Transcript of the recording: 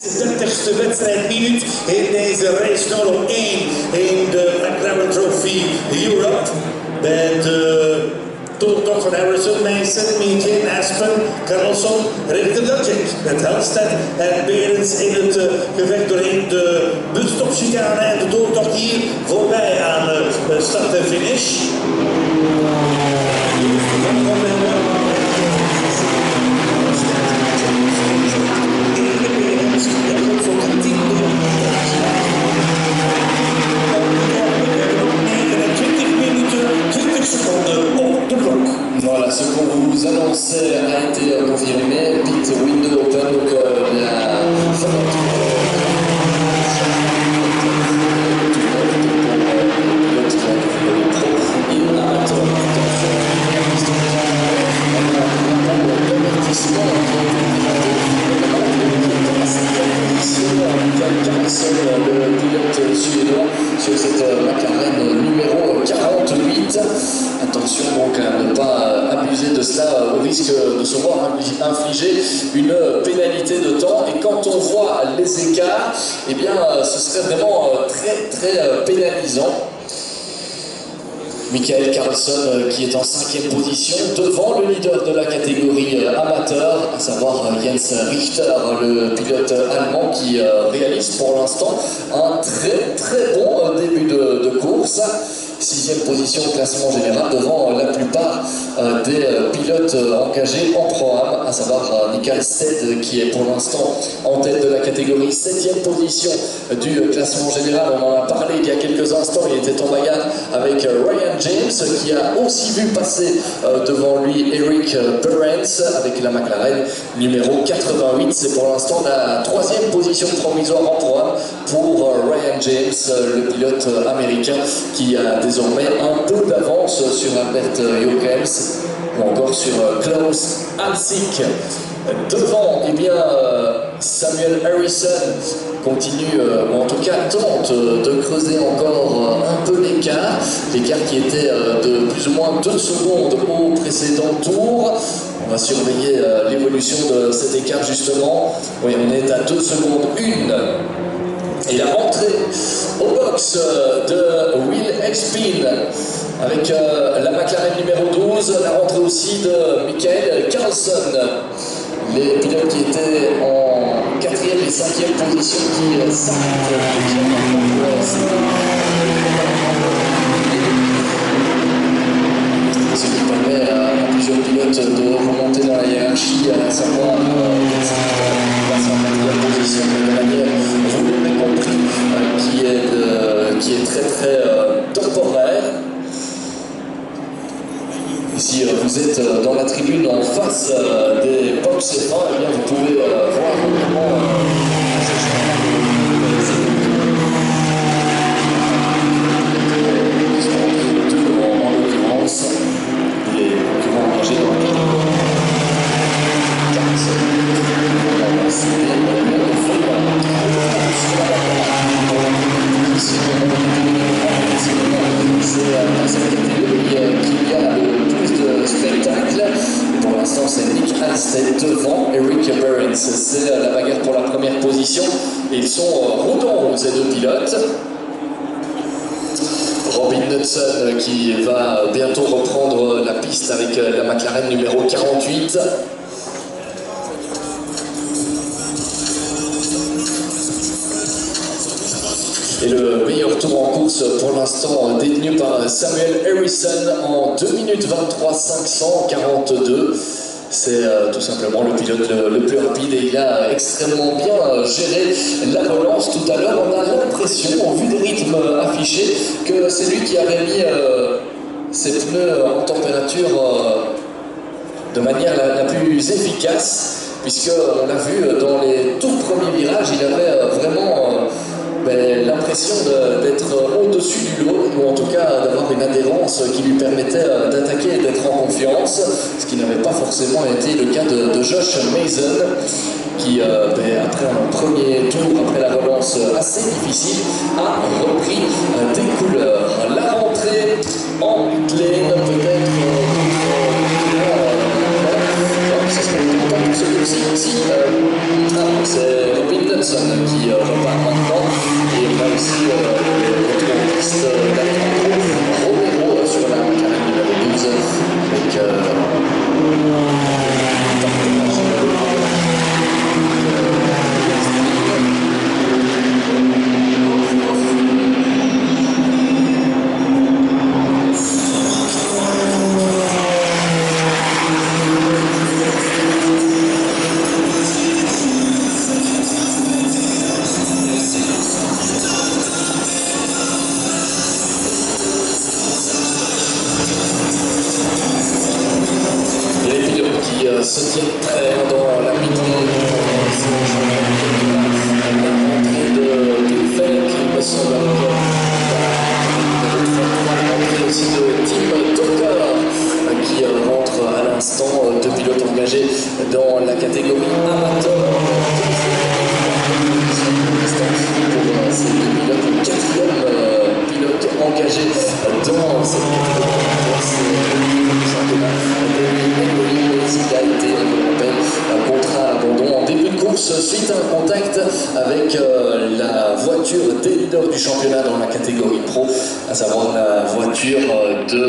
De 30ste wedstrijdminuut in deze race nummer 1 in de McLaren Trophy Europe. Met Toertocht van Harrison, Mason, Meeting, Aspen, Carlson, Richter Dutchings. Met Helstedt en Berends in het gevecht doorheen de busstopchicane en de doortocht hier voorbij aan start en finish. Voilà, ce qu'on vous annonçait a été confirmé. Pit window open, donc la fenêtre le pilote suédois sur cette McLaren numéro 48. Attention donc à ne pas abuser de cela au risque de se voir infliger une pénalité de temps. Et quand on voit les écarts, eh bien ce serait vraiment très pénalisant. Michael Carlson qui est en 5e position devant le leader de la catégorie amateur, à savoir Jens Richter, le pilote allemand qui réalise pour l'instant un très bon début de course. 6e position au classement général devant la plupart des pilotes engagés en Pro-Am, à savoir Michael Stead qui est pour l'instant en tête de la catégorie. 7e position du classement général, on en a parlé il y a quelques instants, il était en bagarre avec Ryan James qui a aussi vu passer devant lui Eric Berends avec la McLaren numéro 88. C'est pour l'instant la 3e position provisoire en Pro-Am pour Ryan James, le pilote américain qui a désormais un peu d'avance sur Albert Jochems ou encore sur Klaus Alsik. Devant, eh bien, Samuel Harrison continue, ou en tout cas tente de creuser encore un peu l'écart qui était de plus ou moins 2 secondes au précédent tour. On va surveiller l'évolution de cet écart justement. Oui, on est à 2 secondes 1. Et la rentrée au box de Will Expin avec la McLaren numéro 12, la rentrée aussi de Michael Carlson. Les pilotes qui étaient en 4e et 5e position qui s'arrêtent. Ce qui permet à plusieurs pilotes de remonter dans la hiérarchie, à savoir passer en 4e position de manière, vous l'avez compris, qui est très temporaire. Si vous êtes dans la tribune en face des box F1, eh bien vous pouvez voir comment en l'occurrence les concurrents engagés dans la qu'il y a le plus de spectacle. Pour l'instant, c'est Nick Alstead devant Eric Berends. C'est la bagarre pour la première position. Ils sont rodants, ces deux pilotes. Robin Knudsen qui va bientôt reprendre la piste avec la McLaren numéro 48. Et le meilleur tour en course pour l'instant détenu par Samuel Harrison en 2 minutes 23 542. C'est tout simplement le pilote le plus rapide et il a extrêmement bien géré la relance tout à l'heure. On a l'impression, au vu des rythmes affichés, que c'est lui qui avait mis ses pneus en température de manière la plus efficace, puisqu'on l'a vu dans les tout premiers virages, il avait vraiment l'impression d'être au-dessus du lot, ou en tout cas d'avoir une adhérence qui lui permettait d'attaquer et d'être en confiance, ce qui n'avait pas forcément été le cas de Josh Mason, qui après un premier tour, après la relance assez difficile, a repris des couleurs. La rentrée en pit lane, peut-être c'est Robin Knudsen Harrison qui repart maintenant. Et on a aussi le retour en piste d'Alejandro Romero sur la McLaren numéro 12 avec se tiennent très bien dans la mi-temps. La rentrée de Fake, il me semble, l'entrée aussi de Tim Tucker qui rentre à l'instant, deux pilotes engagés dans la catégorie amateur. Pour ces deux pilotes, le quatrième pilote engagé dans cette catégorie. Il a été, on le rappelle, contraint à l'abandon en début de course suite à un contact avec la voiture des leaders du championnat dans la catégorie pro, à savoir la voiture de